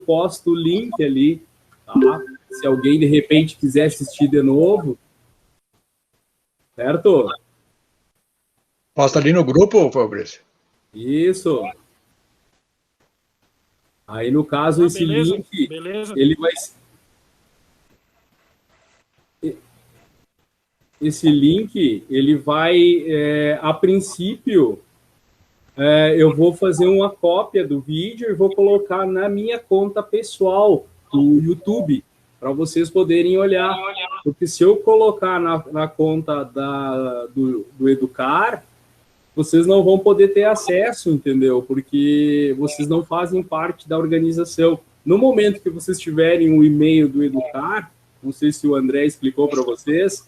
posto o link ali, tá? Se alguém, de repente, quiser assistir de novo, certo? Posta ali no grupo, Fabrício? Isso. Aí, no caso, esse beleza, link, beleza. ele vai... Esse link, ele vai, a princípio, eu vou fazer uma cópia do vídeo e vou colocar na minha conta pessoal do YouTube, para vocês poderem olhar. Porque se eu colocar na conta do Educar, vocês não vão poder ter acesso, entendeu? Porque vocês não fazem parte da organização. No momento que vocês tiverem o e-mail do Educar, não sei se o André explicou para vocês,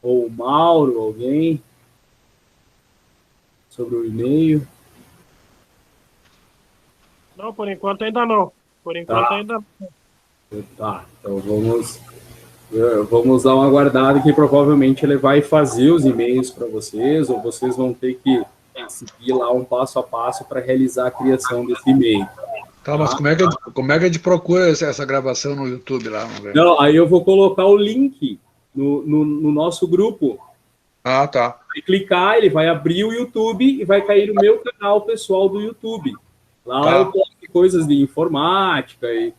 ou o Mauro, alguém, sobre o e-mail. Não, por enquanto ainda não. Por enquanto ainda não. Tá, então vamos dar uma guardada que provavelmente ele vai fazer os e-mails para vocês, ou vocês vão ter que seguir lá um passo a passo para realizar a criação desse e-mail. Tá, mas como é que a gente procura essa gravação no YouTube lá? Não, aí eu vou colocar o link no nosso grupo. Ah, tá. Vai clicar, ele vai abrir o YouTube e vai cair no meu canal pessoal do YouTube. Lá eu posto coisas de informática e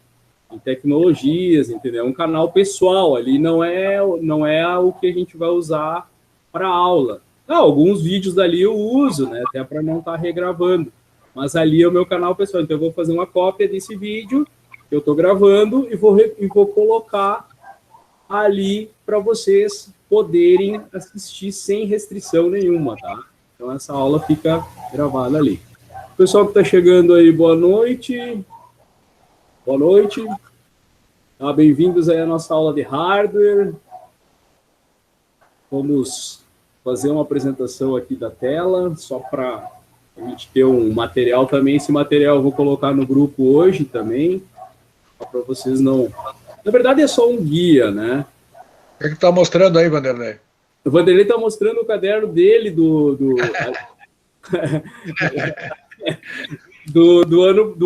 tecnologias, entendeu? É um canal pessoal, ali não é o que a gente vai usar para aula. Não, alguns vídeos dali eu uso, né? Até para não estar regravando. Mas ali é o meu canal pessoal, então eu vou fazer uma cópia desse vídeo que eu estou gravando e vou colocar ali para vocês poderem assistir sem restrição nenhuma, tá? Então essa aula fica gravada ali. Pessoal que está chegando aí, boa noite. Boa noite. Bem-vindos aí à nossa aula de hardware. Vamos fazer uma apresentação aqui da tela, só para a gente ter um material também. Esse material eu vou colocar no grupo hoje também, para vocês não... Na verdade é só um guia, né? O que está mostrando aí, Vanderlei? O Vanderlei está mostrando o caderno dele do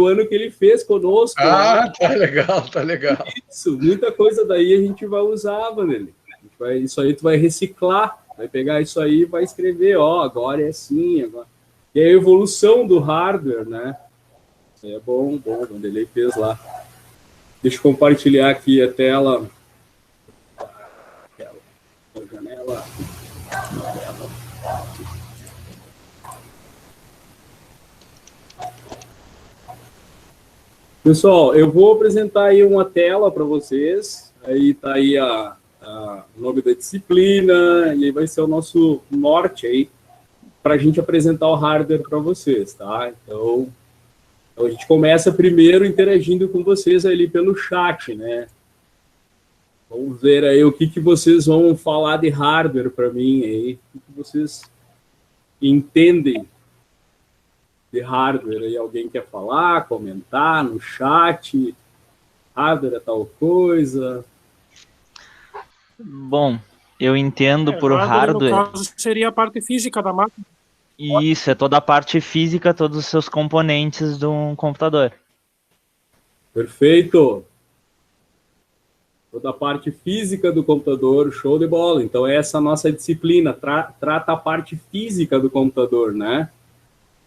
ano que ele fez conosco. Ah, né? Tá legal, tá legal. Isso, muita coisa daí a gente vai usar, Vanderlei. Isso aí tu vai reciclar, vai pegar isso aí e vai escrever, ó, agora é assim, agora... E a evolução do hardware, né? Isso aí é bom, o Vanderlei fez lá. Deixa eu compartilhar aqui a tela. A janela. Pessoal, eu vou apresentar aí uma tela para vocês. Aí tá aí o nome da disciplina, e aí vai ser o nosso norte aí para a gente apresentar o hardware para vocês, tá? Então, a gente começa primeiro interagindo com vocês ali pelo chat, né? Vamos ver aí o que vocês vão falar de hardware para mim aí, o que vocês entendem de hardware aí. Alguém quer falar, comentar no chat? Hardware é tal coisa? Bom, eu entendo por hardware... No caso, seria a parte física da máquina. Isso, é toda a parte física, todos os seus componentes de um computador. Perfeito. Toda a parte física do computador, show de bola. Então, essa é a nossa disciplina, trata a parte física do computador, né?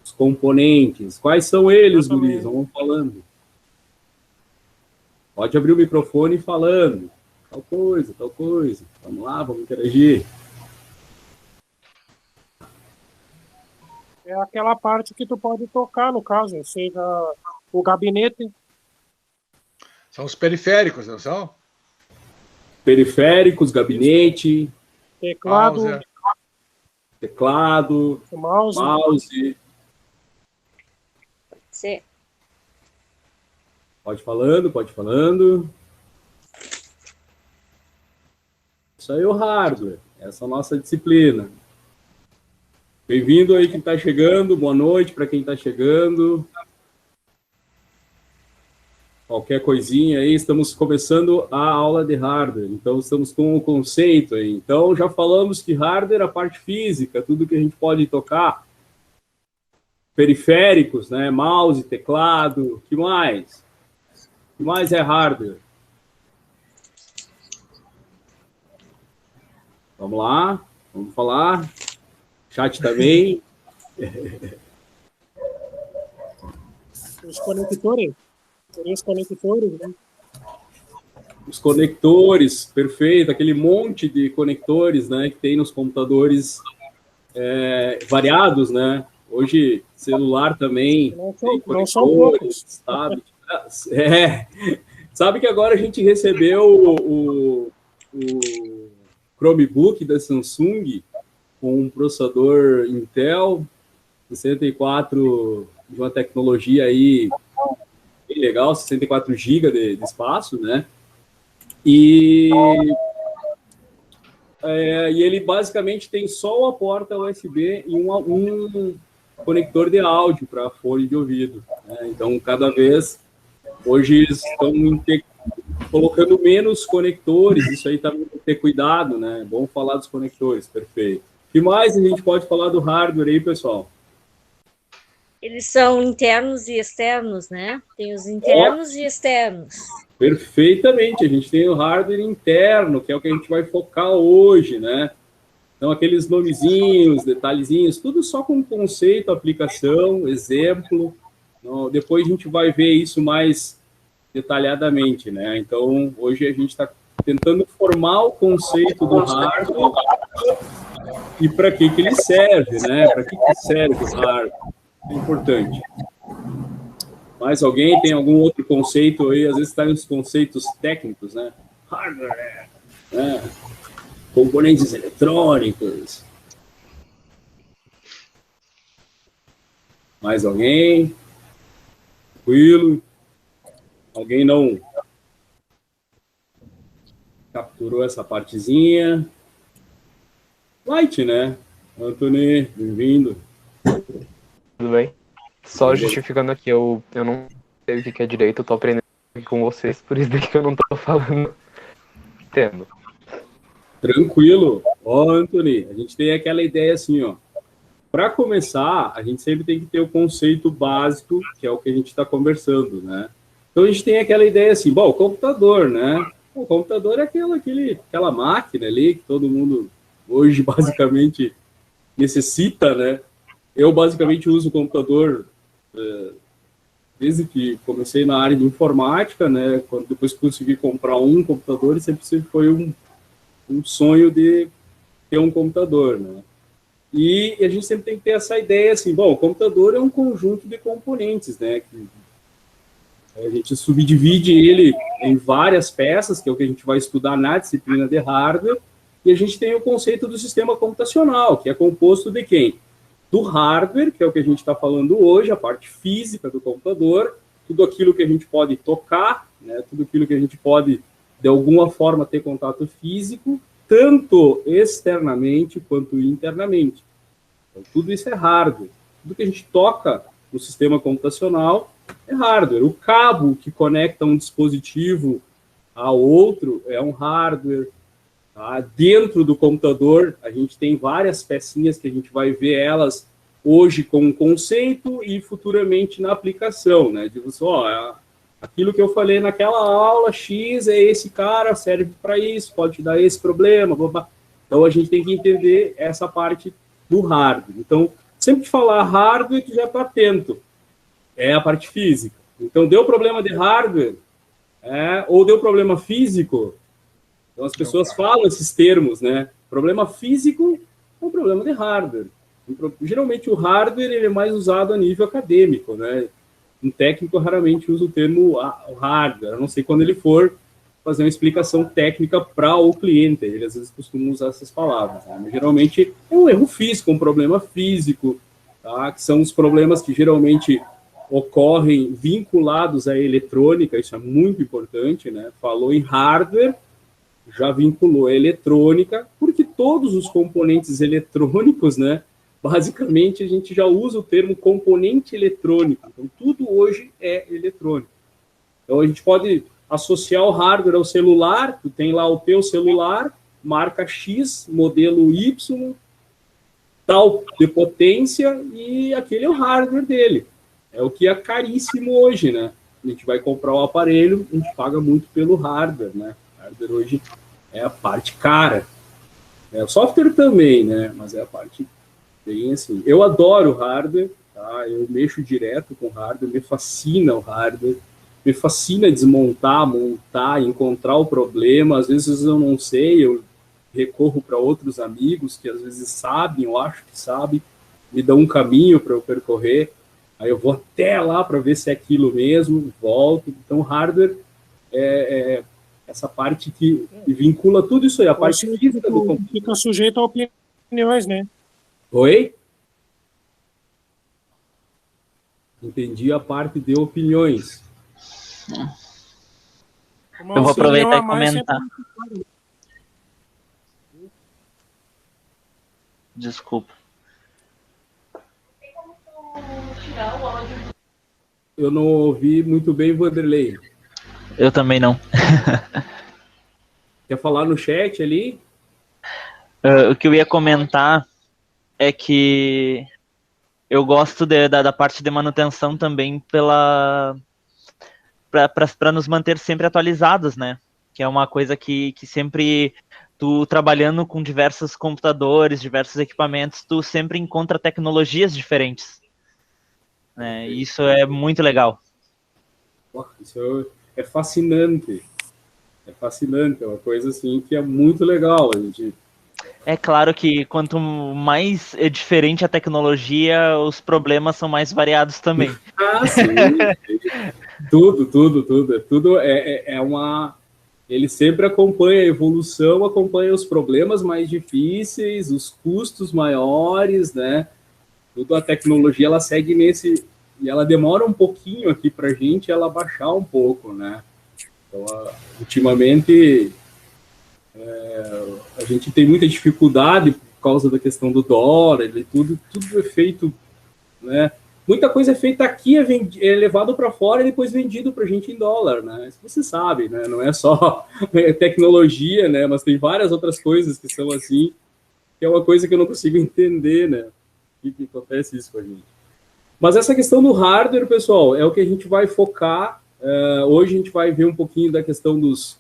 Os componentes. Quais são eles, guris? Vamos falando. Pode abrir o microfone falando. Tal coisa, tal coisa. Vamos lá, vamos interagir. É aquela parte que tu pode tocar, no caso, seja o gabinete. São os periféricos, não são? Periféricos, gabinete, teclado, mouse. Sim. Pode falando, pode falando. Isso aí é o hardware, essa é a nossa disciplina. Bem-vindo aí quem está chegando, boa noite para quem está chegando. Qualquer coisinha aí, estamos começando a aula de hardware, então estamos com o conceito aí. Então já falamos que hardware é a parte física, tudo que a gente pode tocar. Periféricos, né? Mouse, teclado, o que mais? O que mais é hardware? Vamos lá, vamos falar. Chat também. Os conectores. Os conectores, né? Os conectores, perfeito. Aquele monte de conectores, né, que tem nos computadores variados, né? Hoje, celular também tem conectores, sabe? Sabe que agora a gente recebeu o Chromebook da Samsung com um processador Intel 64 de uma tecnologia aí bem legal, 64 GB de espaço, né? E ele basicamente tem só a porta USB e um conector de áudio para fone de ouvido, né? Então, cada vez, hoje estão colocando menos conectores, isso aí também tem que ter cuidado, né? Bom falar dos conectores, perfeito. O que mais a gente pode falar do hardware aí, pessoal? Eles são internos e externos, né? Tem os internos e externos. Perfeitamente, a gente tem o hardware interno, que é o que a gente vai focar hoje, né? Então, aqueles nomezinhos, detalhezinhos, tudo só com conceito, aplicação, exemplo. Então, depois a gente vai ver isso mais detalhadamente, né? Então, hoje a gente está tentando formar o conceito do hardware e para que ele serve, né? Para que serve o hardware? É importante. Mais alguém tem algum outro conceito aí? Às vezes está nos conceitos técnicos, né? Hardware, né? Componentes eletrônicos. Mais alguém? Tranquilo? Alguém não capturou essa partezinha? Light, né? Anthony, bem-vindo. Tudo bem? Só justificando aqui, eu não sei o que é direito, eu tô aprendendo aqui com vocês, por isso que eu não tô falando. Entendo. Tranquilo. Ó, Anthony, a gente tem aquela ideia assim, ó. Para começar, a gente sempre tem que ter o conceito básico, que é o que a gente está conversando, né? Então, a gente tem aquela ideia assim, bom, o computador, né? O computador é aquela máquina ali que todo mundo hoje, basicamente, necessita, né? Eu, basicamente, uso o computador desde que comecei na área de informática, né? Depois que consegui comprar um computador, sempre foi um sonho de ter um computador, né? E a gente sempre tem que ter essa ideia assim, bom, o computador é um conjunto de componentes, né? Que a gente subdivide ele em várias peças, que é o que a gente vai estudar na disciplina de hardware, e a gente tem o conceito do sistema computacional, que é composto de quem? Do hardware, que é o que a gente está falando hoje, a parte física do computador, tudo aquilo que a gente pode tocar, né? Tudo aquilo que a gente pode, de alguma forma, ter contato físico, tanto externamente quanto internamente. Então, tudo isso é hardware. Tudo que a gente toca no sistema computacional é hardware. O cabo que conecta um dispositivo a outro é um hardware. Tá? Dentro do computador, a gente tem várias pecinhas que a gente vai ver elas hoje com um conceito e futuramente na aplicação, né? Digo só, aquilo que eu falei naquela aula, X é esse cara, serve para isso, pode te dar esse problema, blá, blá. Então, a gente tem que entender essa parte do hardware. Então, sempre que falar hardware, tu já está atento. É a parte física. Então, deu problema de hardware, ou deu problema físico. Então, as pessoas falam esses termos, né? Problema físico é um problema de hardware. Geralmente, o hardware ele é mais usado a nível acadêmico, né? Um técnico raramente usa o termo hardware, a não ser quando ele for fazer uma explicação técnica para o cliente. Ele, às vezes, costuma usar essas palavras. Né? Mas, geralmente, é um erro físico, um problema físico, tá? Que são os problemas que, geralmente, ocorrem vinculados à eletrônica. Isso é muito importante, né? Falou em hardware, já vinculou a eletrônica, porque todos os componentes eletrônicos, né? Basicamente, a gente já usa o termo componente eletrônico. Então, tudo hoje é eletrônico. Então, a gente pode associar o hardware ao celular. Tu tem lá o teu celular, marca X, modelo Y, tal de potência, e aquele é o hardware dele. É o que é caríssimo hoje, né? a gente vai comprar o aparelho, a gente paga muito pelo hardware, né? O hardware hoje é a parte cara. O software também, né? Mas é a parte bem assim. Eu adoro hardware, tá? Eu mexo direto com hardware, me fascina o hardware, me fascina desmontar, montar, encontrar o problema. Às vezes eu não sei, eu recorro para outros amigos que às vezes sabem, eu acho que sabem, me dão um caminho para eu percorrer. Aí eu vou até lá para ver se é aquilo mesmo, volto. Então, hardware é essa parte que vincula tudo isso aí, a parte física do computador. Fica sujeito a opiniões, né? Oi? Entendi a parte de opiniões. Uma Eu vou opinião aproveitar a e mais comentar. sempre- Desculpa. Eu não ouvi muito bem, Vanderlei. Eu também não. Quer falar no chat ali? O que eu ia comentar é que eu gosto da parte de manutenção também para nos manter sempre atualizados, né? Que é uma coisa que sempre tu trabalhando com diversos computadores, diversos equipamentos, tu sempre encontra tecnologias diferentes. Né? E isso é muito legal. Isso é fascinante. É fascinante, é uma coisa assim que é muito legal. A gente... É claro que quanto mais é diferente a tecnologia, os problemas são mais variados também. Ah, sim. Tudo é uma... Ele sempre acompanha a evolução, acompanha os problemas mais difíceis, os custos maiores, né? Tudo a tecnologia, ela segue nesse... E ela demora um pouquinho aqui para a gente ela baixar um pouco, né? Então, ultimamente, a gente tem muita dificuldade por causa da questão do dólar, tudo é feito, né? Muita coisa é feita aqui, é levado para fora e depois vendido para a gente em dólar, né? Isso você sabe, né? Não é só tecnologia, né? Mas tem várias outras coisas que são assim, que é uma coisa que eu não consigo entender, né? Por que acontece isso com a gente? Mas essa questão do hardware, pessoal, é o que a gente vai focar. Hoje a gente vai ver um pouquinho da questão dos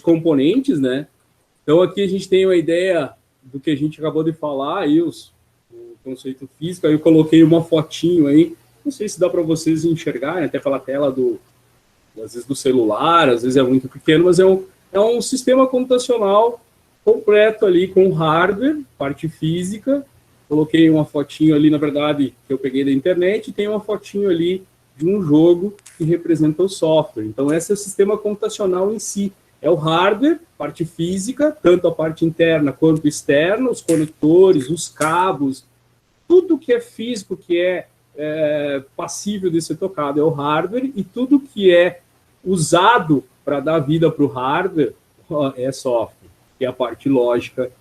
componentes, né? Então aqui a gente tem uma ideia do que a gente acabou de falar, aí o conceito físico, aí eu coloquei uma fotinho aí, não sei se dá para vocês enxergarem, até pela tela às vezes do celular, às vezes é muito pequeno, mas é um sistema computacional completo ali com hardware, parte física. Coloquei uma fotinho ali, na verdade, que eu peguei da internet, e tem uma fotinho ali de um jogo que representa o software. Então, esse é o sistema computacional em si. É o hardware, parte física, tanto a parte interna quanto externa, os conectores, os cabos, tudo que é físico, que é passível de ser tocado é o hardware, e tudo que é usado para dar vida para o hardware é software, que é a parte lógica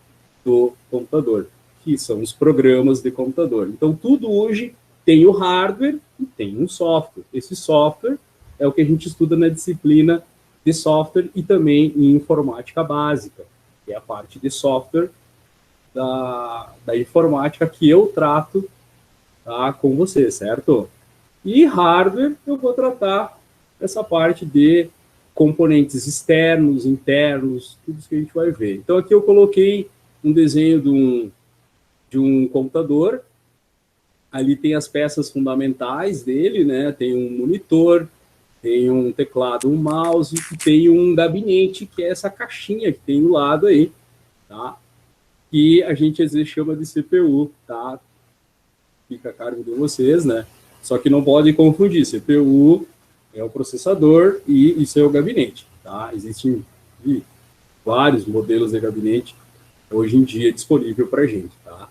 do computador, que são os programas de computador. Então, tudo hoje tem o hardware e tem um software. Esse software é o que a gente estuda na disciplina de software e também em informática básica, que é a parte de software da informática que eu trato, tá, com você, certo? E hardware, eu vou tratar essa parte de componentes externos, internos, tudo isso que a gente vai ver. Então, aqui eu coloquei um desenho de um computador. Ali tem as peças fundamentais dele, né? Tem um monitor, tem um teclado, um mouse, e tem um gabinete, que é essa caixinha que tem do lado aí, tá? Que a gente às vezes chama de CPU, tá? Fica a cargo de vocês, né? Só que não pode confundir, CPU é o processador e isso é o gabinete, tá? Existem vários modelos de gabinete hoje em dia disponível para a gente, tá?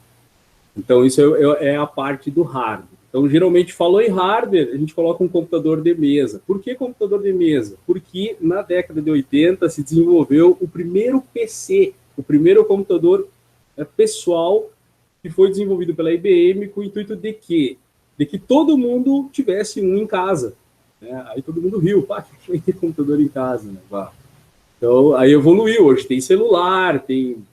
Então, isso é a parte do hardware. Então, geralmente, falou em hardware, a gente coloca um computador de mesa. Por que computador de mesa? Porque na década de 80 se desenvolveu o primeiro PC, o primeiro computador pessoal que foi desenvolvido pela IBM com o intuito de quê? De que todo mundo tivesse um em casa. Né? Aí todo mundo riu, pá, que vai ter computador em casa, né? Pá. Então, aí evoluiu, hoje tem celular, tem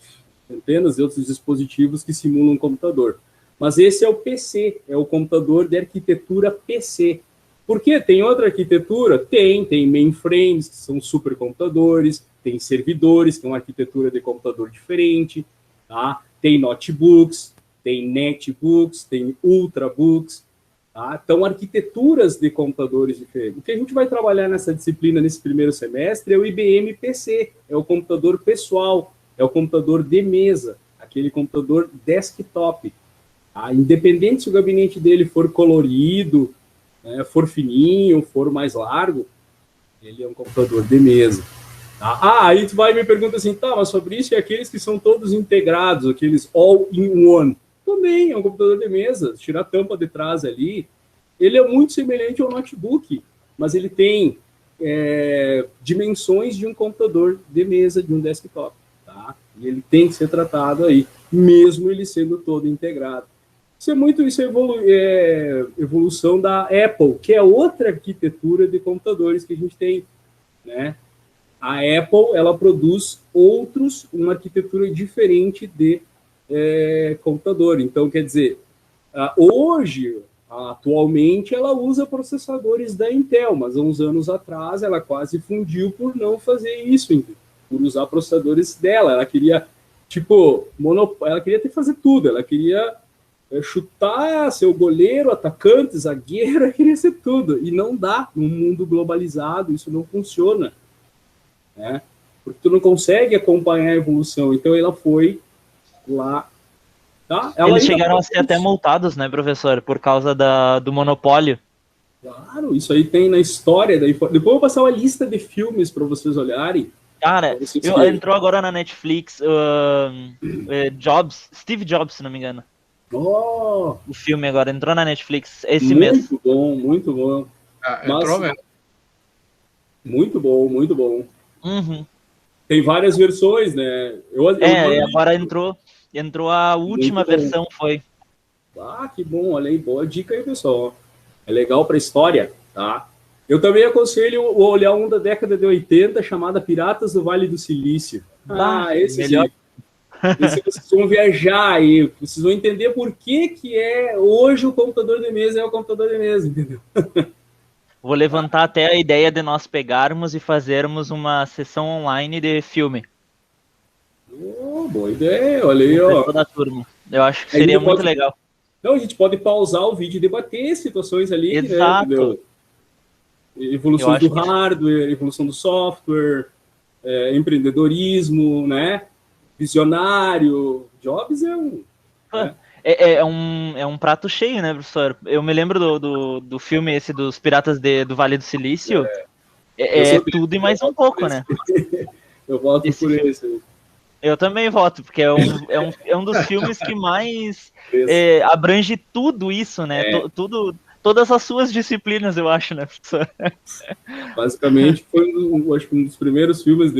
centenas de outros dispositivos que simulam um computador. Mas esse é o PC, é o computador de arquitetura PC. Por quê? Tem outra arquitetura? Tem mainframes, que são supercomputadores, tem servidores, que é uma arquitetura de computador diferente, tá? Tem notebooks, tem netbooks, tem ultrabooks, tá? Então, arquiteturas de computadores diferentes. O que a gente vai trabalhar nessa disciplina, nesse primeiro semestre, é o IBM PC, é o computador pessoal, é o computador de mesa, aquele computador desktop. Tá? Independente se o gabinete dele for colorido, né, for fininho, for mais largo, ele é um computador de mesa. Tá? Aí tu vai e me pergunta assim, tá, mas Fabrício, e aqueles que são todos integrados, aqueles all-in-one? Também é um computador de mesa, tira a tampa de trás ali, ele é muito semelhante ao notebook, mas ele tem dimensões de um computador de mesa, de um desktop, tá? E ele tem que ser tratado aí, mesmo ele sendo todo integrado. Isso é evolução da Apple, que é outra arquitetura de computadores que a gente tem, né? A Apple, ela produz uma arquitetura diferente de computador. Então, quer dizer, hoje, atualmente, ela usa processadores da Intel, mas há uns anos atrás ela quase fundiu por não fazer isso, por usar processadores dela. Ela queria, ela queria ter que fazer tudo, ela queria chutar, ser o goleiro, atacante, zagueiro, ela queria ser tudo. E não dá, num mundo globalizado, isso não funciona, né? Porque tu não consegue acompanhar a evolução. Então ela foi lá, tá? Eles chegaram a ser até multados, né, professor, por causa do monopólio. Claro, isso aí tem na história. Depois eu vou passar uma lista de filmes para vocês olharem. Cara, entrou agora na Netflix Steve Jobs, se não me engano. Oh, o filme agora entrou na Netflix esse mês. Muito bom, muito bom. Entrou mesmo. Muito bom, muito bom. Uhum. Tem várias versões, né? Agora entrou a última versão, foi. Ah, que bom, olha aí, boa dica aí, pessoal. É legal para história, tá? Eu também aconselho olhar um da década de 80, chamada Piratas do Vale do Silício. Esse melhor. Sim. Esse vocês vão viajar aí, vocês vão entender por que hoje o computador de mesa é o computador de mesa, entendeu? Vou levantar até a ideia de nós pegarmos e fazermos uma sessão online de filme. Boa ideia, olha aí, ó. Toda a turma. Eu acho que seria muito legal. Não, a gente pode pausar o vídeo e debater situações ali, exato, né? Evolução do hardware, evolução do software, empreendedorismo, né? Visionário. Jobs é um... É um prato cheio, né, professor? Eu me lembro do filme esse dos Piratas do Vale do Silício. Tudo e mais um pouco, né? Eu voto por esse. Eu também voto, porque é um dos filmes que mais abrange tudo isso, né? Todas as suas disciplinas, eu acho, né, professor? Basicamente, foi acho que um dos primeiros filmes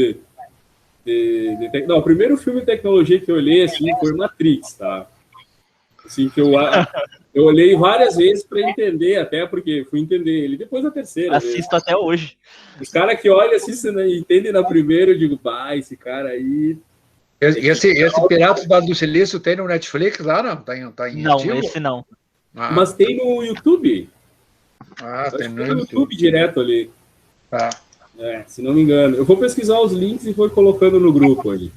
Não, o primeiro filme de tecnologia que eu olhei, assim, foi Matrix, tá? Assim, que eu olhei várias vezes para entender, até porque fui entender ele depois da terceira. Assisto até hoje. Os caras que olham, assistem e entendem na primeira, eu digo, esse cara aí... E esse Piratas do Vale do Silício tem no Netflix lá, não? Tá em não, ativo? Esse não. Mas tem no YouTube. Tem no YouTube direto ali. Tá. Se não me engano. Eu vou pesquisar os links e vou colocando no grupo ali.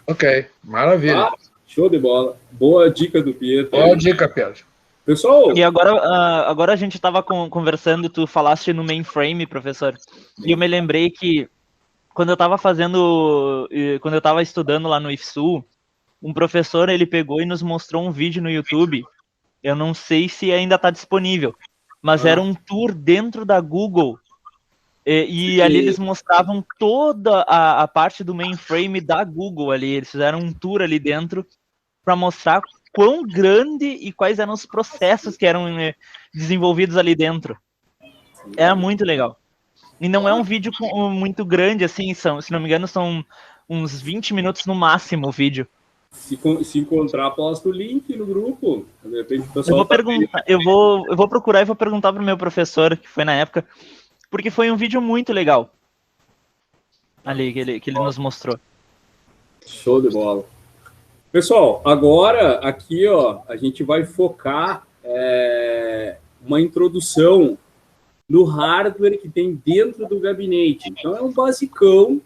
Ok, maravilha. Show de bola. Boa dica do Pietro. Boa dica, Pedro. Pessoal... E agora a gente estava conversando, tu falaste no mainframe, professor, e eu me lembrei que quando eu estava estudando lá no IFSU, um professor, ele pegou e nos mostrou um vídeo no YouTube, eu não sei se ainda está disponível, mas era um tour dentro da Google, e ali eles mostravam toda a parte do mainframe da Google ali, eles fizeram um tour ali dentro para mostrar quão grande e quais eram os processos que eram desenvolvidos ali dentro. Era muito legal. E não é um vídeo muito grande, assim, se não me engano, são uns 20 minutos no máximo o vídeo. Se encontrar, posta o link no grupo. De repente, o pessoal eu vou perguntar, eu vou procurar e vou perguntar pro meu professor, que foi na época, porque foi um vídeo muito legal. Ali, que ele nos mostrou. Show de bola. Pessoal, agora aqui, ó, a gente vai focar uma introdução no hardware que tem dentro do gabinete. Então, é um basicão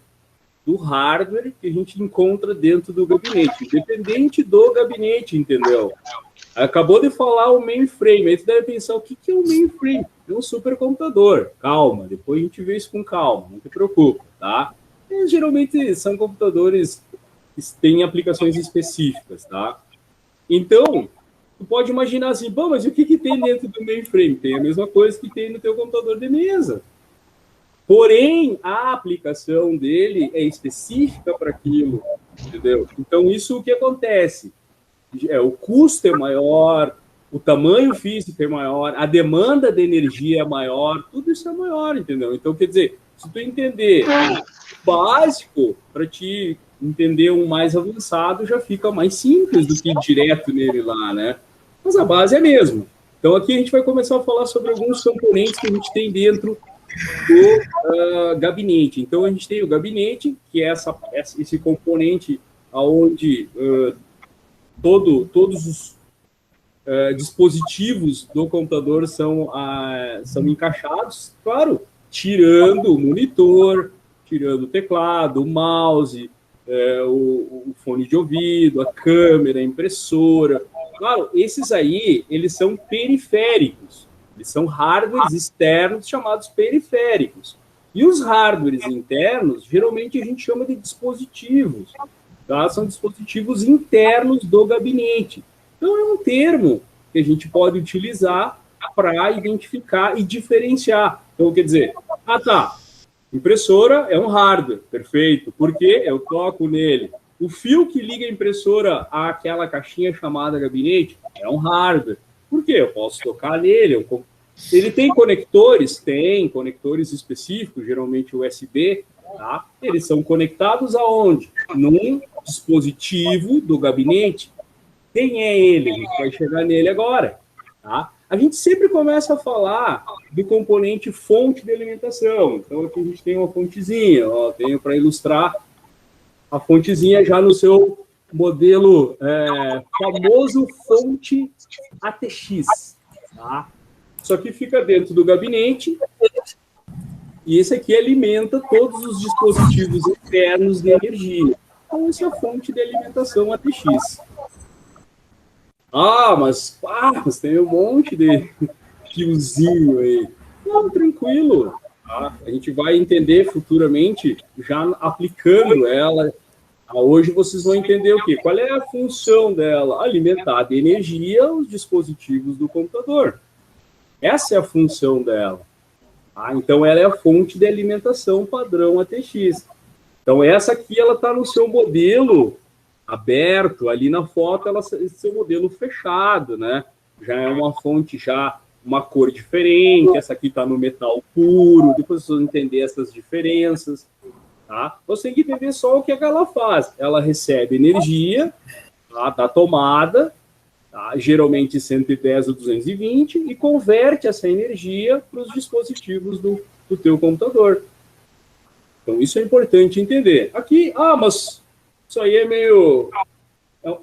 do hardware que a gente encontra dentro do gabinete, independente do gabinete, entendeu? Acabou de falar o mainframe, aí você deve pensar, o que é um mainframe? É um supercomputador. Calma, depois a gente vê isso com calma, não se preocupa, tá? E, geralmente são computadores que têm aplicações específicas, tá? Então, tu pode imaginar assim, bom, mas o que tem dentro do mainframe? Tem a mesma coisa que tem no teu computador de mesa. Porém, a aplicação dele é específica para aquilo, entendeu? Então, isso o que acontece? O custo é maior, o tamanho físico é maior, a demanda de energia é maior, tudo isso é maior, entendeu? Então, quer dizer, se tu entender o básico, para te entender um mais avançado, já fica mais simples do que ir direto nele lá, né? Mas a base é a mesma. Então, aqui a gente vai começar a falar sobre alguns componentes que a gente tem dentro do gabinete. Então, a gente tem o gabinete, que é esse componente onde todos os dispositivos do computador são encaixados, claro, tirando o monitor, tirando o teclado, o mouse, o fone de ouvido, a câmera, a impressora. Claro, esses aí, eles são periféricos. Eles são hardwares externos chamados periféricos. E os hardwares internos, geralmente a gente chama de dispositivos. Tá? São dispositivos internos do gabinete. Então, é um termo que a gente pode utilizar para identificar e diferenciar. Então, quer dizer, impressora é um hardware, perfeito. Por quê? Eu toco nele. O fio que liga a impressora àquela caixinha chamada gabinete é um hardware. Por quê? Eu posso tocar nele. Ele tem conectores? Tem conectores específicos, geralmente USB. Tá? Eles são conectados aonde? Num dispositivo do gabinete. Quem é ele? A gente vai chegar nele agora. Tá? A gente sempre começa a falar do componente fonte de alimentação. Então, aqui a gente tem uma fontezinha. Tenho para ilustrar a fontezinha já no seu modelo famoso fonte ATX. Tá? Isso aqui fica dentro do gabinete e esse aqui alimenta todos os dispositivos internos de energia. Então, essa é a fonte de alimentação ATX. Mas tem um monte de fiozinho aí. Não, tranquilo. Tá? A gente vai entender futuramente, já aplicando ela. Hoje vocês vão entender o quê? Qual é a função dela? Alimentar de energia os dispositivos do computador. Essa é a função dela. Tá? Então, ela é a fonte de alimentação padrão ATX. Então, essa aqui, ela está no seu modelo aberto, ali na foto, ela é seu modelo fechado, né? Já é uma fonte, já uma cor diferente, essa aqui está no metal puro, depois vocês vão entender essas diferenças, tá? Você tem que entender só o que ela faz. Ela recebe energia, tá, da tomada, tá? Geralmente 110 ou 220, e converte essa energia para os dispositivos do teu computador. Então, isso é importante entender. Aqui, mas isso aí é meio...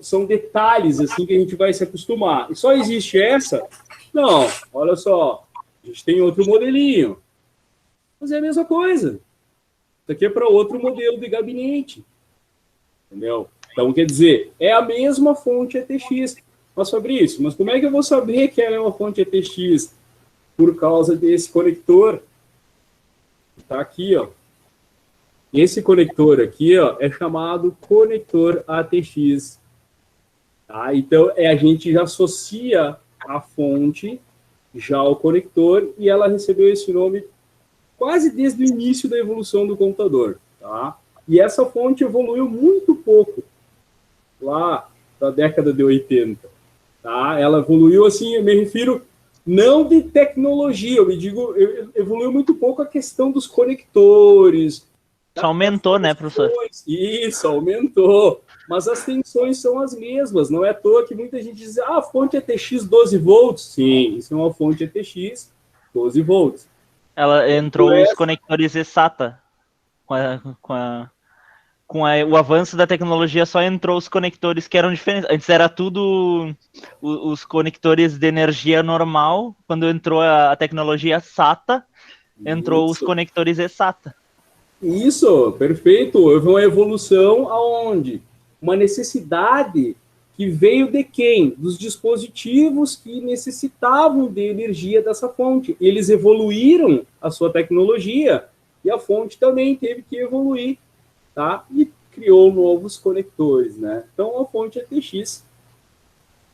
São detalhes, assim, que a gente vai se acostumar. E só existe essa? Não, olha só. A gente tem outro modelinho. Mas é a mesma coisa. Isso aqui é para outro modelo de gabinete. Entendeu? Então, quer dizer, é a mesma fonte ATX. Mas, Fabrício, mas como é que eu vou saber que ela é uma fonte ATX? Por causa desse conector. Está aqui, ó. Esse conector aqui, ó, é chamado conector ATX. Tá? Então, a gente já associa a fonte já ao conector e ela recebeu esse nome quase desde o início da evolução do computador. Tá? E essa fonte evoluiu muito pouco lá da década de 80. Tá? Ela evoluiu assim, eu me refiro não de tecnologia, evoluiu muito pouco a questão dos conectores. Só aumentou, né, professor? Isso, aumentou. Mas as tensões são as mesmas. Não é à toa que muita gente diz, a fonte ATX 12 volts. Sim, isso é uma fonte ATX 12 volts. Ela entrou os conectores eSATA com o avanço da tecnologia só entrou os conectores que eram diferentes. Antes era tudo os conectores de energia normal. Quando entrou a tecnologia SATA, entrou os conectores eSATA. Isso, perfeito. Houve uma evolução aonde? Uma necessidade que veio de quem? Dos dispositivos que necessitavam de energia dessa fonte. Eles evoluíram a sua tecnologia e a fonte também teve que evoluir, tá? E criou novos conectores, né? Então, a fonte ATX,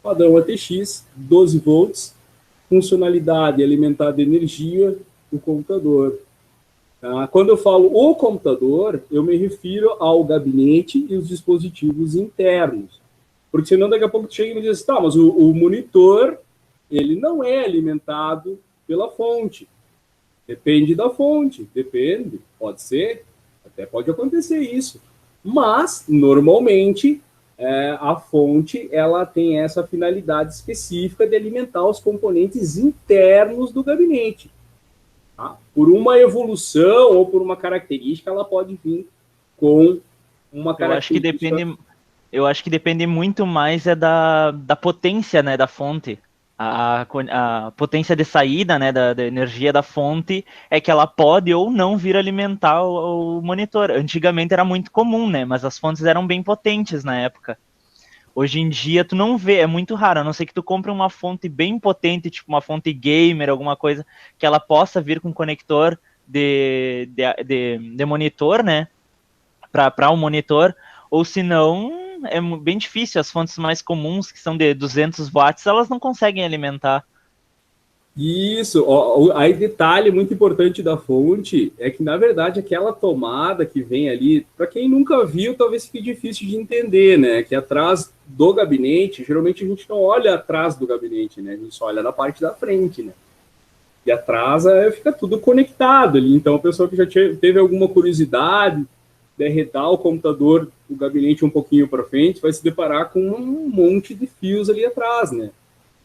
padrão ATX, 12 volts, funcionalidade alimentar de energia o computador. Tá? Quando eu falo o computador, eu me refiro ao gabinete e os dispositivos internos. Porque senão daqui a pouco tu chega e me diz, tá, mas o monitor, ele não é alimentado pela fonte. Depende da fonte, depende, pode ser, até pode acontecer isso. Mas, normalmente, a fonte, ela tem essa finalidade específica de alimentar os componentes internos do gabinete. Tá? Por uma evolução ou por uma característica, ela pode vir com uma característica... Eu acho que depende muito mais da potência, né, da fonte. A potência de saída, né, da energia da fonte é que ela pode ou não vir alimentar o monitor. Antigamente era muito comum, né, mas as fontes eram bem potentes na época. Hoje em dia tu não vê, é muito raro, a não ser que tu compre uma fonte bem potente, tipo uma fonte gamer, alguma coisa, que ela possa vir com conector de monitor, né, para um monitor, ou se não... É bem difícil, as fontes mais comuns, que são de 200 watts, elas não conseguem alimentar. Isso, aí detalhe muito importante da fonte é que, na verdade, aquela tomada que vem ali, para quem nunca viu, talvez fique difícil de entender, né? Que atrás do gabinete, geralmente a gente não olha atrás do gabinete, né? A gente só olha na parte da frente, né? E atrás fica tudo conectado ali, então a pessoa que já teve alguma curiosidade de arredar o computador, o gabinete um pouquinho para frente, vai se deparar com um monte de fios ali atrás, né?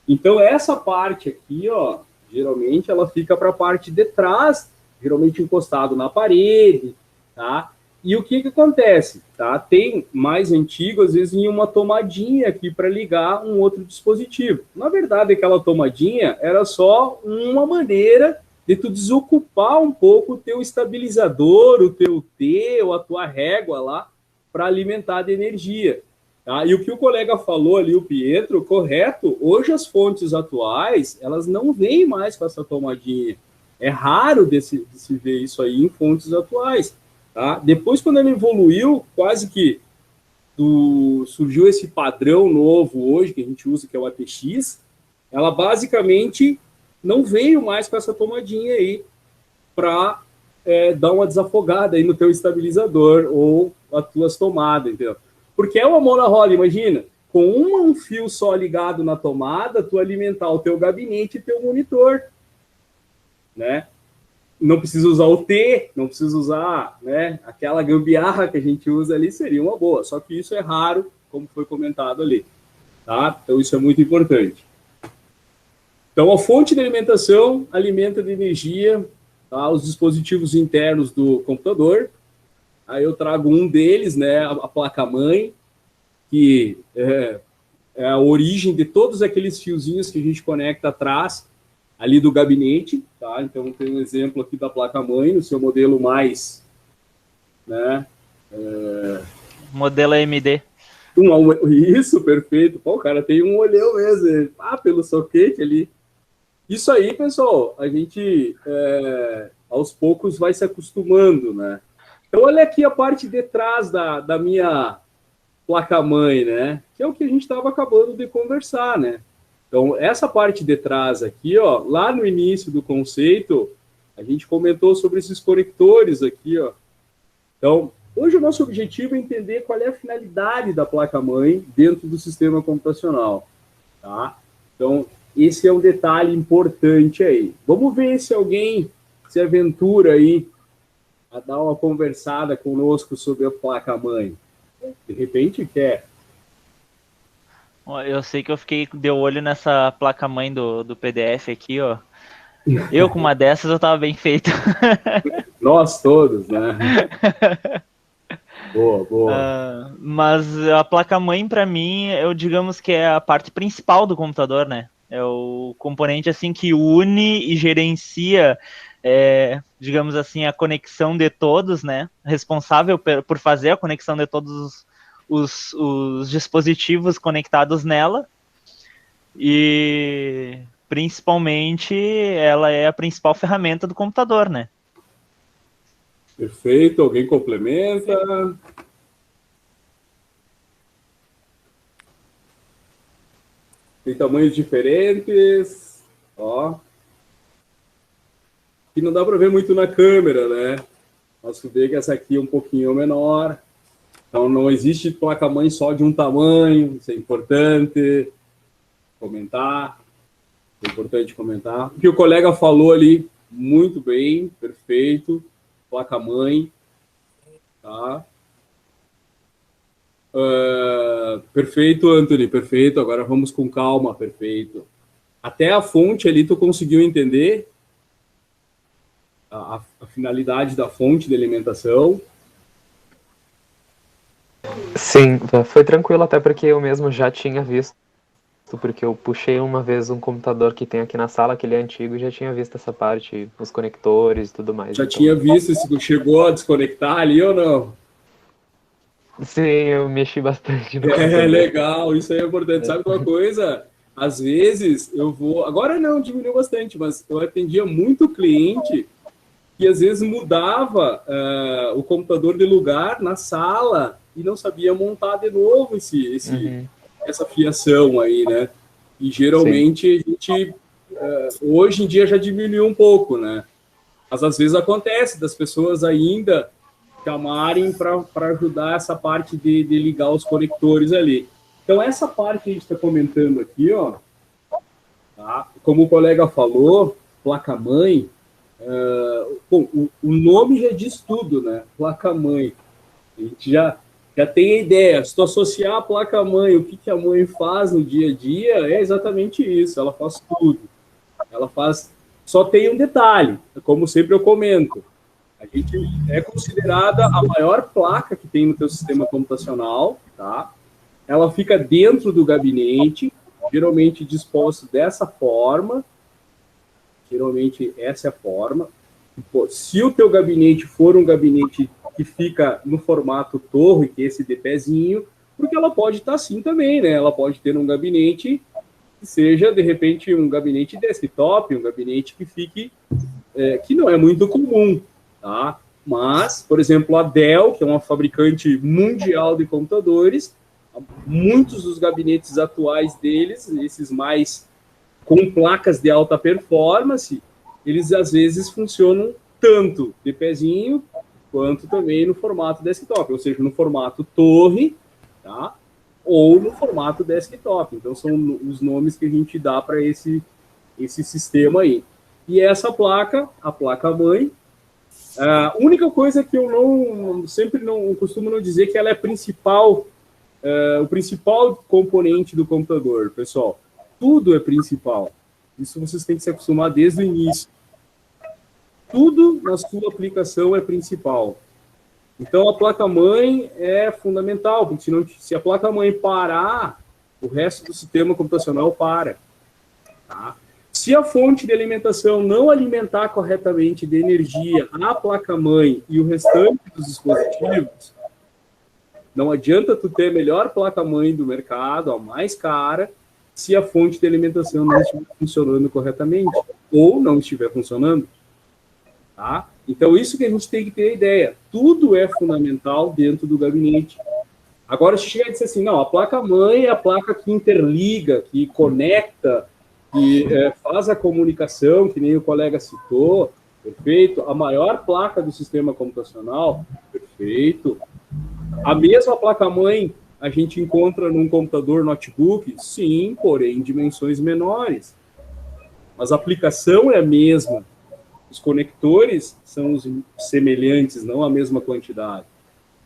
Então, essa parte aqui, ó, geralmente ela fica para a parte de trás, geralmente encostado na parede, tá? E o que acontece, tá? Tem mais antigo, às vezes, em uma tomadinha aqui para ligar um outro dispositivo. Na verdade, aquela tomadinha era só uma maneira de tu desocupar um pouco o teu estabilizador, o teu T, ou a tua régua lá, para alimentar de energia. Tá? E o que o colega falou ali, o Pietro, correto, hoje as fontes atuais, elas não vêm mais com essa tomadinha. É raro de se ver isso aí em fontes atuais. Tá? Depois, quando ela evoluiu, quase que surgiu esse padrão novo hoje, que a gente usa, que é o ATX, ela basicamente não veio mais com essa tomadinha aí para dar uma desafogada aí no teu estabilizador ou as tuas tomadas, entendeu? Porque é uma mão na roda, imagina, com um fio só ligado na tomada, tu alimentar o teu gabinete e teu monitor, né? Não precisa usar o T, não precisa usar, né, aquela gambiarra que a gente usa ali, seria uma boa, só que isso é raro, como foi comentado ali, tá? Então isso é muito importante. Então, a fonte de alimentação alimenta de energia, tá, os dispositivos internos do computador. Aí eu trago um deles, né, a placa-mãe, que é a origem de todos aqueles fiozinhos que a gente conecta atrás ali do gabinete. Tá? Então, tem um exemplo aqui da placa-mãe, no seu modelo mais... né, modelo AMD. Isso, perfeito. Pô, o cara tem um olhão mesmo, pelo soquete ali. Isso aí, pessoal, a gente aos poucos vai se acostumando, né? Então, olha aqui a parte de trás da minha placa-mãe, né? Que é o que a gente estava acabando de conversar, né? Então, essa parte de trás aqui, ó, lá no início do conceito, a gente comentou sobre esses conectores aqui, ó. Então, hoje o nosso objetivo é entender qual é a finalidade da placa-mãe dentro do sistema computacional, tá? Então, esse é um detalhe importante aí. Vamos ver se alguém se aventura aí a dar uma conversada conosco sobre a placa-mãe. De repente quer. Eu sei que eu fiquei de olho nessa placa-mãe do PDF aqui, ó. Eu com uma dessas eu tava bem feito. Nós todos, né? Boa, boa. Mas a placa-mãe, para mim, eu digamos que é a parte principal do computador, né? É o componente assim que une e gerencia, digamos assim, a conexão de todos, né? Responsável por fazer a conexão de todos os dispositivos conectados nela. E principalmente ela é a principal ferramenta do computador, né? Perfeito. Alguém complementa? Tem tamanhos diferentes. Ó. Que não dá para ver muito na câmera, né? Mas tu vê que essa aqui é um pouquinho menor. Então não existe placa-mãe só de um tamanho. Isso é importante comentar. É importante comentar. O que o colega falou ali, muito bem, perfeito. Placa-mãe. Tá? Perfeito, Anthony, perfeito. Agora vamos com calma, perfeito. Até a fonte ali, tu conseguiu entender a finalidade da fonte de alimentação? Sim, foi tranquilo, até porque eu mesmo já tinha visto, porque eu puxei uma vez um computador que tem aqui na sala, que ele é antigo, e já tinha visto essa parte, os conectores e tudo mais. Já então... tinha visto, se chegou a desconectar ali ou não? Sim, eu mexi bastante no computador. Legal, isso aí é importante. Sabe uma coisa? Às vezes eu vou... Agora não, diminuiu bastante, mas eu atendia muito cliente que às vezes mudava o computador de lugar na sala e não sabia montar de novo essa fiação aí, né? E geralmente Sim. A gente, hoje em dia já diminuiu um pouco, né? Mas às vezes acontece das pessoas ainda chamarem para ajudar essa parte de ligar os conectores ali. Então essa parte que a gente está comentando aqui, ó, tá? Como o colega falou, placa-mãe, bom, o nome já diz tudo, né? Placa-mãe. A gente já tem a ideia. Se tu associar a placa-mãe, o que a mãe faz no dia a dia, é exatamente isso. Ela faz tudo. Ela faz... Só tem um detalhe, como sempre eu comento. A gente é considerada a maior placa que tem no teu sistema computacional, tá? Ela fica dentro do gabinete, geralmente disposto dessa forma. Geralmente essa é a forma. Se o teu gabinete for um gabinete que fica no formato torre, que é esse de pezinho, porque ela pode estar assim também, né? Ela pode ter um gabinete que seja, de repente, um gabinete desktop, um gabinete que fique, que não é muito comum, tá? Mas, por exemplo, a Dell, que é uma fabricante mundial de computadores, muitos dos gabinetes atuais deles, esses mais com placas de alta performance, eles às vezes funcionam tanto de pezinho, quanto também no formato desktop, ou seja, no formato torre, tá? Ou no formato desktop. Então, são os nomes que a gente dá para esse sistema aí. E essa placa, a placa-mãe, a única coisa que eu sempre não costumo não dizer que ela é o principal componente do computador, pessoal. Tudo é principal. Isso vocês têm que se acostumar desde o início. Tudo na sua aplicação é principal. Então, a placa-mãe é fundamental, porque se a placa-mãe parar, o resto do sistema computacional para. Tá? Se a fonte de alimentação não alimentar corretamente de energia a placa-mãe e o restante dos dispositivos, não adianta tu ter a melhor placa-mãe do mercado, a mais cara, se a fonte de alimentação não estiver funcionando corretamente, ou não estiver funcionando. Tá? Então, isso que a gente tem que ter a ideia. Tudo é fundamental dentro do gabinete. Agora, se chegar e dizer assim, não, a placa-mãe é a placa que interliga, que conecta, que faz a comunicação, que nem o colega citou, perfeito. A maior placa do sistema computacional, perfeito. A mesma placa-mãe a gente encontra num computador notebook, sim, porém em dimensões menores. Mas a aplicação é a mesma. Os conectores são os semelhantes, não a mesma quantidade.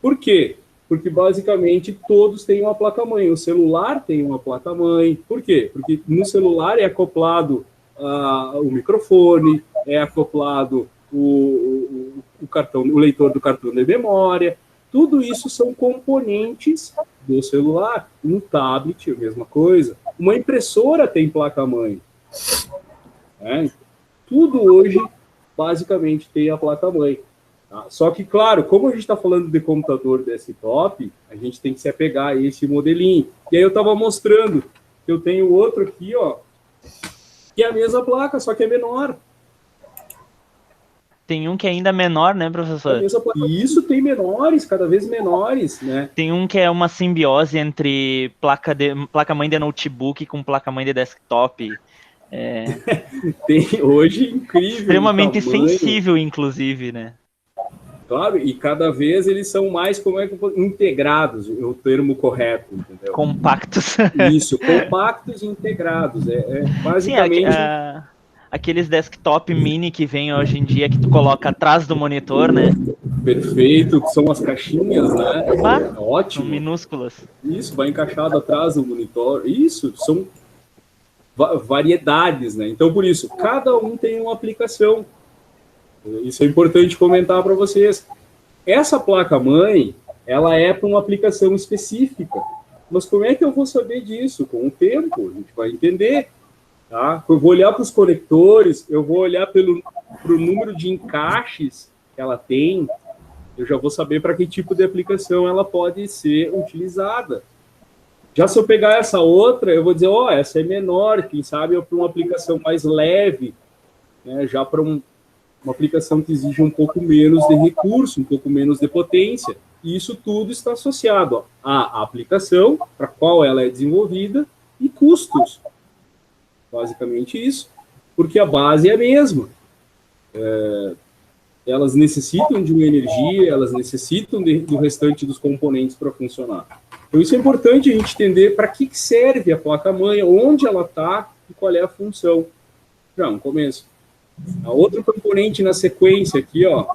Por quê? Porque, basicamente, todos têm uma placa-mãe. O celular tem uma placa-mãe. Por quê? Porque no celular é acoplado o microfone, é acoplado o leitor do cartão de memória. Tudo isso são componentes do celular. Um tablet, a mesma coisa. Uma impressora tem placa-mãe. Né? Tudo hoje, basicamente, tem a placa-mãe. Tá? Só que, claro, como a gente está falando de computador desktop, a gente tem que se apegar a esse modelinho. E aí eu estava mostrando que eu tenho outro aqui, ó, que é a mesma placa, só que é menor. Tem um que é ainda menor, né, professor? E isso tem menores, cada vez menores, né? Tem um que é uma simbiose entre placa-mãe de notebook com placa-mãe de desktop. Tem hoje incrível. Extremamente sensível, inclusive, né? Claro, e cada vez eles são mais, integrados, é o termo correto, entendeu? Compactos. Isso, compactos e integrados. Basicamente... Sim, aqueles desktop mini que vem hoje em dia, que tu coloca atrás do monitor, né? Perfeito, que são as caixinhas, né? Ótimo. São minúsculas. Isso, vai encaixado atrás do monitor. Isso, são variedades, né? Então, por isso, cada um tem uma aplicação. Isso é importante comentar para vocês. Essa placa-mãe, ela é para uma aplicação específica. Mas como é que eu vou saber disso? Com o tempo, a gente vai entender. Tá? Eu vou olhar para os conectores, eu vou olhar para o número de encaixes que ela tem, eu já vou saber para que tipo de aplicação ela pode ser utilizada. Já se eu pegar essa outra, eu vou dizer, essa é menor, quem sabe é para uma aplicação mais leve, né? Já para uma aplicação que exige um pouco menos de recurso, um pouco menos de potência. E isso tudo está associado à aplicação, para qual ela é desenvolvida, e custos. Basicamente isso, porque a base é a mesma. Elas necessitam de uma energia, elas necessitam do restante dos componentes para funcionar. Então isso é importante a gente entender para que serve a placa-mãe, onde ela está e qual é a função. Já, no começo. A outro componente na sequência aqui, ó,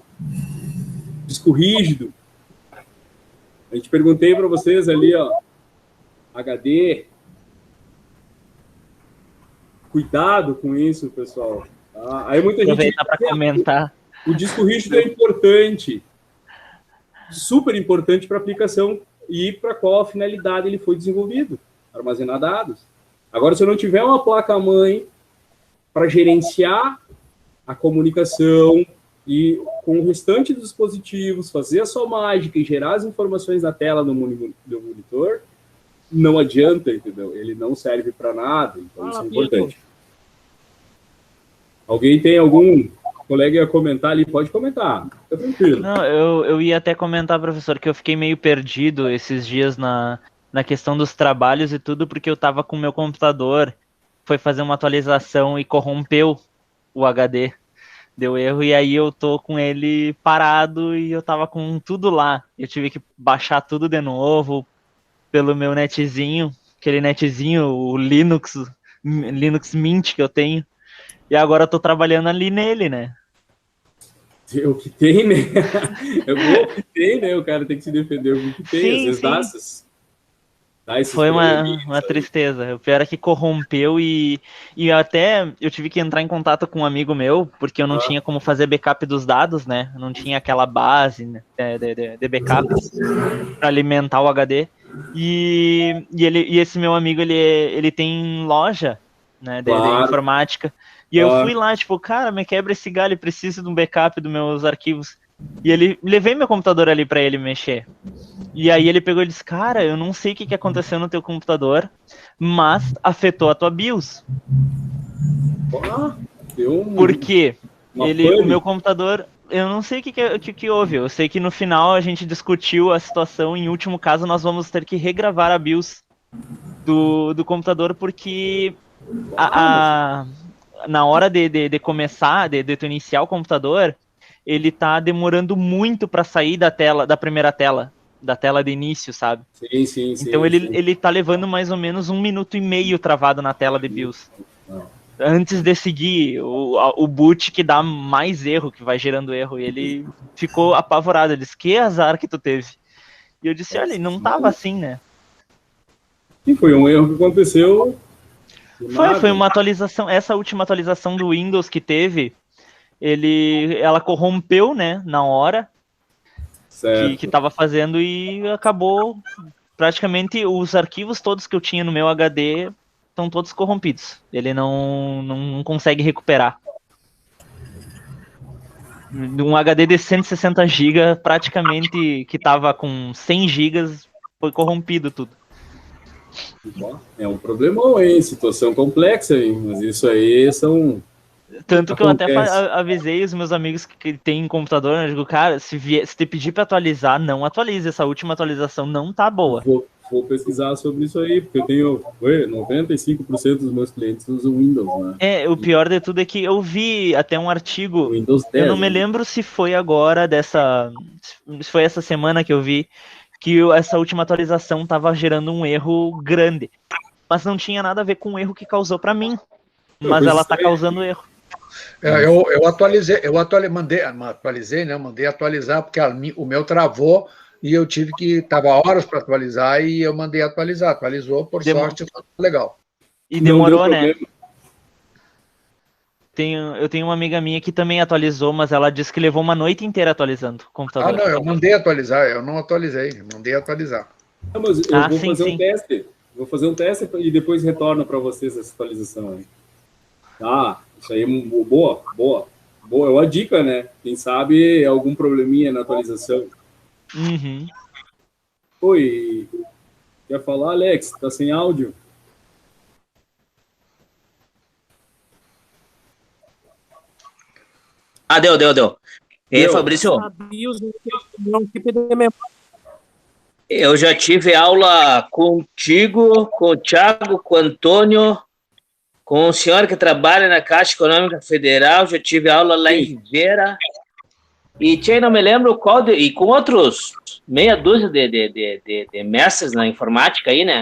disco rígido. A gente perguntei para vocês ali, ó, HD. Cuidado com isso, pessoal. Tá? Aí muita gente para comentar. O disco rígido é importante, super importante para a aplicação e para qual a finalidade ele foi desenvolvido, armazenar dados. Agora, se eu não tiver uma placa-mãe para gerenciar a comunicação e com o restante dos dispositivos, fazer a sua mágica e gerar as informações na tela do monitor, não adianta, entendeu? Ele não serve para nada, então isso é importante. Alguém tem algum colega ia comentar ali? Pode comentar, fica tranquilo. Não, eu ia até comentar, professor, que eu fiquei meio perdido esses dias na questão dos trabalhos e tudo, porque eu estava com o meu computador, foi fazer uma atualização e corrompeu o HD, deu erro, e aí eu tô com ele parado e eu tava com tudo lá. Eu tive que baixar tudo de novo pelo meu netzinho, aquele netzinho, o Linux Mint que eu tenho. E agora eu tô trabalhando ali nele, né? O que tem, né? O que tem, né? O cara tem que se defender o que tem. Sim, às vezes dá esses foi uma tristeza. O pior é que corrompeu e até eu tive que entrar em contato com um amigo meu, porque eu não tinha como fazer backup dos dados, né? Não tinha aquela base, né, de backup para alimentar o HD. E esse meu amigo, ele tem loja, né, de informática. E eu fui lá, tipo, cara, me quebra esse galho, preciso de um backup dos meus arquivos. E levei meu computador ali pra ele mexer. E aí ele pegou e disse, cara, eu não sei o que aconteceu no teu computador, mas afetou a tua BIOS. Por quê? O meu computador, eu não sei o que houve. Eu sei que no final a gente discutiu a situação. Em último caso, nós vamos ter que regravar a BIOS do computador, porque na hora de começar, de tu iniciar o computador, ele tá demorando muito para sair da primeira tela, da tela de início, sabe? Sim. Então ele tá levando mais ou menos 1 minuto e meio travado na tela de BIOS. Antes de seguir o boot, que dá mais erro, que vai gerando erro. E ele ficou apavorado, ele disse, que azar que tu teve. E eu disse, olha, não tava assim, né? E foi um erro que aconteceu. Foi uma atualização, essa última atualização do Windows que teve, ela corrompeu, né, na hora. Certo. que tava fazendo e acabou praticamente os arquivos todos que eu tinha no meu HD estão todos corrompidos. Ele não consegue recuperar. Um HD de 160 GB, praticamente que tava com 100 GB, foi corrompido tudo. É um problemão, hein? Situação complexa, hein? Mas isso aí são... Tanto que eu até Acontece. avisei os meus amigos que têm computador, né? Eu digo, cara, se te pedir pra atualizar, não atualize. Essa última atualização não tá boa. Vou pesquisar sobre isso aí, porque eu tenho 95% dos meus clientes usam Windows, né? O pior de tudo é que eu vi até um artigo, Windows 10. eu não me lembro se foi agora se foi essa semana que eu vi, que essa última atualização tava gerando um erro grande. Mas não tinha nada a ver com o erro que causou pra mim. Mas ela tá causando erro. Eu atualizei, mandei atualizar, porque o meu travou e eu tava horas para atualizar e eu mandei atualizar. Atualizou, por sorte, foi legal. E demorou, né? Eu tenho uma amiga minha que também atualizou, mas ela disse que levou uma noite inteira atualizando o computador. Não, eu mandei atualizar, eu não atualizei, eu mandei atualizar. Mas eu vou sim, fazer sim. um teste. Vou fazer um teste e depois retorno para vocês essa atualização aí. Isso aí é boa. É uma dica, né? Quem sabe algum probleminha na atualização. Uhum. Oi, quer falar, Alex? Tá sem áudio? Deu. E aí, Fabrício? Eu já tive aula contigo, com o Thiago, com o Antônio, com o senhor que trabalha na Caixa Econômica Federal, já tive aula lá em Ribeira. E não me lembro qual, e com outros meia dúzia de mestres na informática aí, né?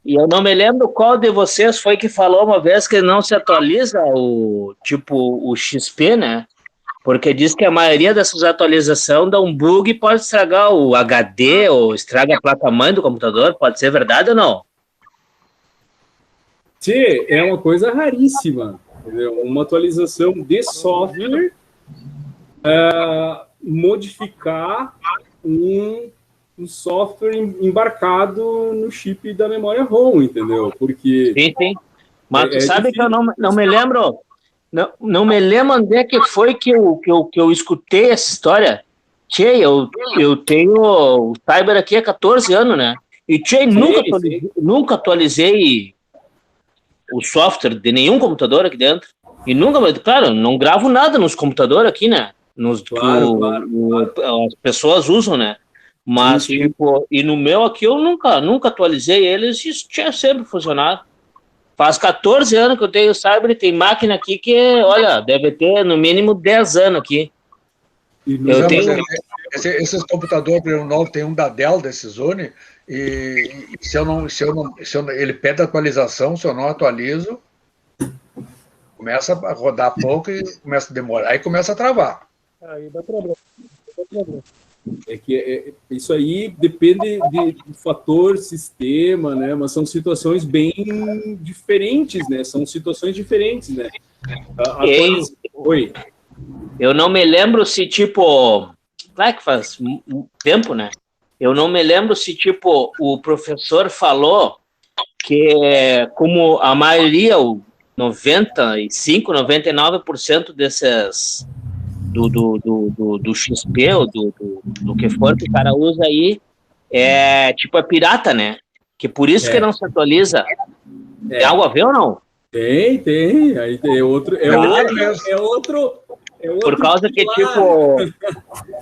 E eu não me lembro qual de vocês foi que falou uma vez que não se atualiza o XP, né? Porque diz que a maioria dessas atualizações dá um bug e pode estragar o HD ou estraga a placa-mãe do computador. Pode ser verdade ou não? Sim, é uma coisa raríssima. Entendeu? Uma atualização de software modificar um software embarcado no chip da memória ROM, entendeu? Porque... Sim. Mas tu sabe difícil. Que eu não me lembro... Não me lembro onde é que foi que eu escutei essa história. Eu tenho o Cyber aqui há 14 anos, né? E nunca atualizei o software de nenhum computador aqui dentro. E nunca, claro, não gravo nada nos computadores aqui, né? Claro. As pessoas usam, né? Mas, sim. E no meu aqui eu nunca atualizei eles e isso tinha sempre funcionado. Faz 14 anos que eu tenho Cyber e tem máquina aqui que, olha, deve ter no mínimo 10 anos aqui. Esses computadores novos, tem um da Dell, desse Zone, e se ele pede atualização, se eu não atualizo, começa a rodar pouco e começa a demorar, aí começa a travar. Aí dá problema. É que isso aí depende do fator sistema, né? Mas são situações bem diferentes, né? São situações diferentes, né? Oi. Eu não me lembro se, claro que faz tempo, né? Eu não me lembro se, o professor falou que, como a maioria, o 95%, 99% desses... do XP ou do que for que o cara usa aí é pirata, né? Que por isso que não se atualiza. Tem algo a ver ou não? Tem. Aí tem outro. É outro. Por causa pilar. Que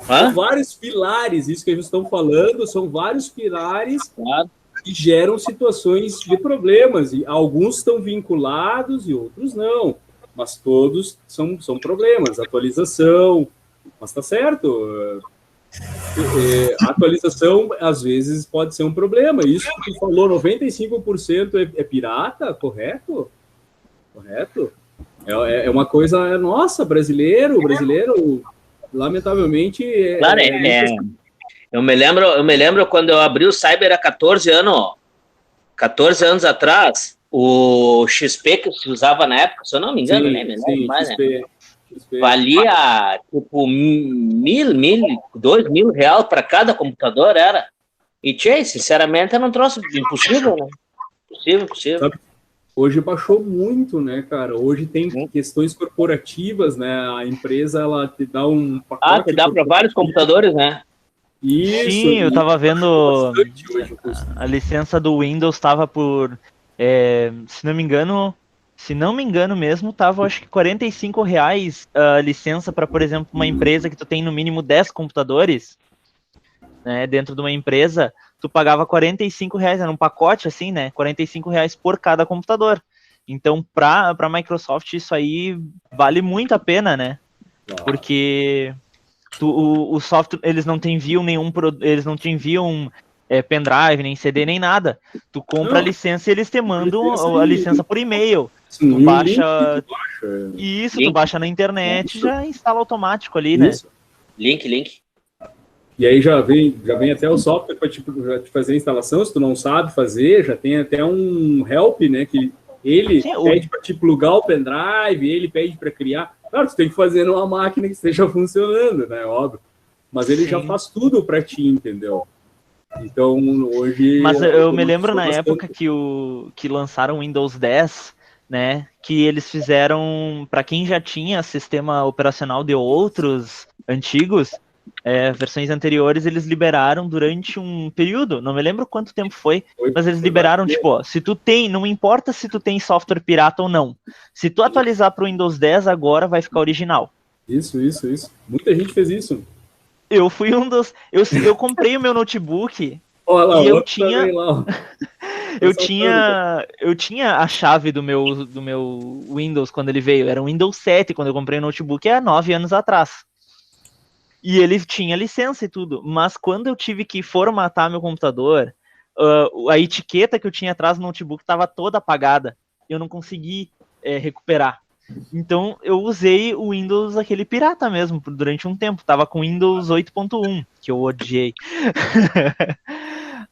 são vários pilares, isso que eles estão falando, são vários pilares que geram situações de problemas. E alguns estão vinculados e outros não. Mas todos são problemas, atualização, mas tá certo. A atualização, às vezes, pode ser um problema. Isso que tu falou, 95% é pirata, correto? Correto? É uma coisa, nossa, brasileiro, lamentavelmente... Claro, Eu me lembro quando eu abri o Cyber há 14 anos atrás, o XP que se usava na época, se eu não me engano, sim, mais, XP. né? valia tipo 2.000 reais para cada computador, era. E, tchê, sinceramente, era um troço impossível, né? Possível. Sabe? Hoje baixou muito, né, cara? Hoje tem questões corporativas, né? A empresa, ela te dá um pacote... te dá para vários computadores, né? Isso. Sim, eu tava vendo a licença do Windows estava por, se não me engano mesmo, tava acho que R$45 a licença para, por exemplo, uma empresa que tu tem no mínimo 10 computadores, né, dentro de uma empresa, tu pagava R$45, era um pacote assim, né, R$45 por cada computador. Então, para a Microsoft isso aí vale muito a pena, né? Porque o software, eles não te enviam pendrive, nem CD, nem nada. Tu compra a licença e eles te mandam a licença por e-mail. Sim, tu baixa isso, tu baixa na internet e já instala automático ali, né? Link. E aí já vem até o software para te fazer a instalação, se tu não sabe fazer, já tem até um help, né? Que ele pede para te plugar o pendrive, ele pede para criar. Claro, tu tem que fazer numa máquina que esteja funcionando, né? Óbvio. Mas ele já faz tudo para ti, entendeu? Então, hoje... Mas eu me lembro na época que lançaram o Windows 10, né? Que eles fizeram, para quem já tinha sistema operacional de outros antigos, versões anteriores, eles liberaram durante um período, não me lembro quanto tempo foi, mas eles liberaram, tipo, ó, se tu tem, não importa se tu tem software pirata ou não, se tu atualizar para o Windows 10 agora, vai ficar original. Isso. Muita gente fez isso. Eu fui um dos... Eu comprei o meu notebook lá, e eu tinha... eu tinha a chave do meu Windows quando ele veio. Era um Windows 7 quando eu comprei o notebook, há 9 anos atrás. E ele tinha licença e tudo. Mas quando eu tive que formatar meu computador, a etiqueta que eu tinha atrás do notebook estava toda apagada. Eu não consegui recuperar. Então eu usei o Windows aquele pirata mesmo durante um tempo. Tava com Windows 8.1, que eu odiei.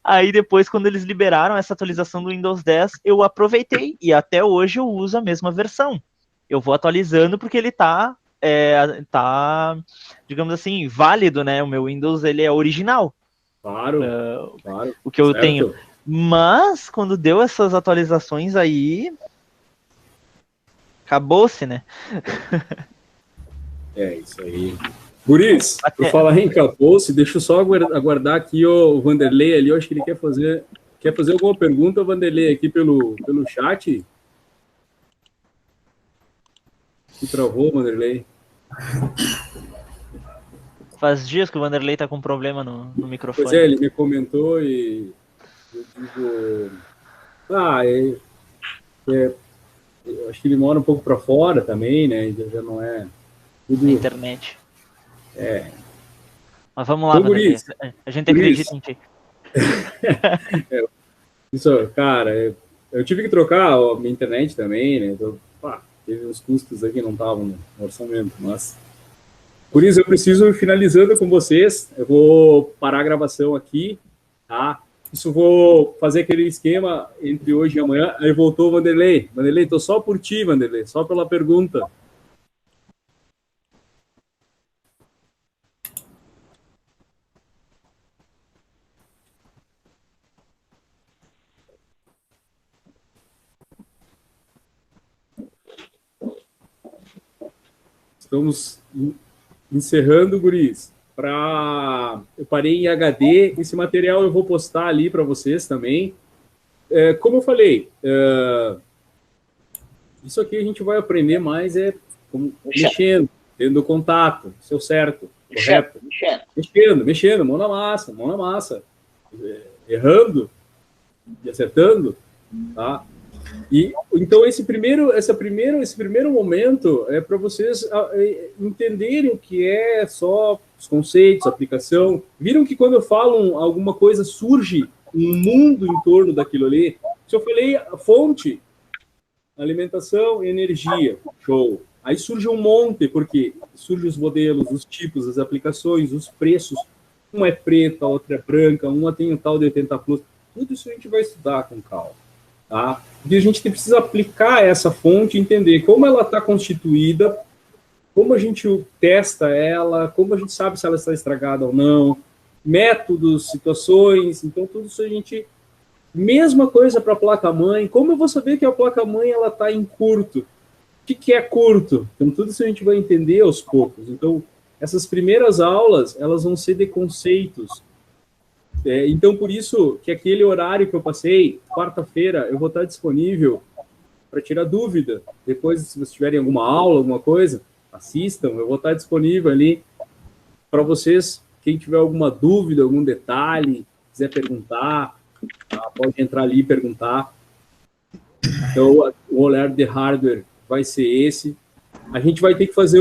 Aí depois, quando eles liberaram essa atualização do Windows 10, eu aproveitei e até hoje eu uso a mesma versão. Eu vou atualizando porque ele tá, digamos assim, válido, né? O meu Windows, ele é original. Claro. O que eu tenho. Mas quando deu essas atualizações aí, acabou-se, né? Isso aí. Guris, por falar em acabou-se, deixa eu só aguardar aqui o Vanderlei ali, eu acho que ele quer fazer alguma pergunta, Vanderlei, aqui pelo chat. Se travou, Vanderlei. Faz dias que o Vanderlei tá com problema no microfone. Pois ele me comentou e eu digo... eu acho que ele mora um pouco para fora também, né? Já não é... Tudo... Na internet. Mas vamos lá, Vanderlei. A gente acredita em ti. Isso, cara, eu tive que trocar a minha internet também, né? Então, teve uns custos aqui que não estavam no orçamento, mas... Por isso, eu preciso ir finalizando com vocês. Eu vou parar a gravação aqui, tá? Isso, vou fazer aquele esquema entre hoje e amanhã. Aí voltou o Vanderlei. Vanderlei, tô só por ti, Vanderlei, só pela pergunta. Estamos encerrando, guris. Eu parei em HD. Esse material eu vou postar ali para vocês também. Como eu falei, isso aqui a gente vai aprender mais mexendo, tendo contato, isso é o certo, correto? Mexendo, mão na massa, errando e acertando, tá? E então esse primeiro momento é para vocês entenderem o que é só os conceitos, a aplicação. Viram que quando eu falo alguma coisa surge um mundo em torno daquilo ali. Se eu falei a fonte, alimentação, energia, show. Aí surge um monte, porque surgem os modelos, os tipos, as aplicações, os preços. Uma é preta, a outra é branca, uma tem o tal de 80 plus. Tudo isso a gente vai estudar com calma. Tá? Porque a gente precisa aplicar essa fonte e entender como ela está constituída, como a gente testa ela, como a gente sabe se ela está estragada ou não, métodos, situações, então tudo isso a gente... Mesma coisa para a placa-mãe, como eu vou saber que a placa-mãe está em curto? O que é curto? Então tudo isso a gente vai entender aos poucos. Então, essas primeiras aulas, elas vão ser de conceitos. Então, por isso que aquele horário que eu passei, quarta-feira, eu vou estar disponível para tirar dúvida. Depois, se vocês tiverem alguma aula, alguma coisa, assistam, eu vou estar disponível ali para vocês. Quem tiver alguma dúvida, algum detalhe, quiser perguntar, pode entrar ali e perguntar. Então, o olhar de hardware vai ser esse. A gente vai ter que fazer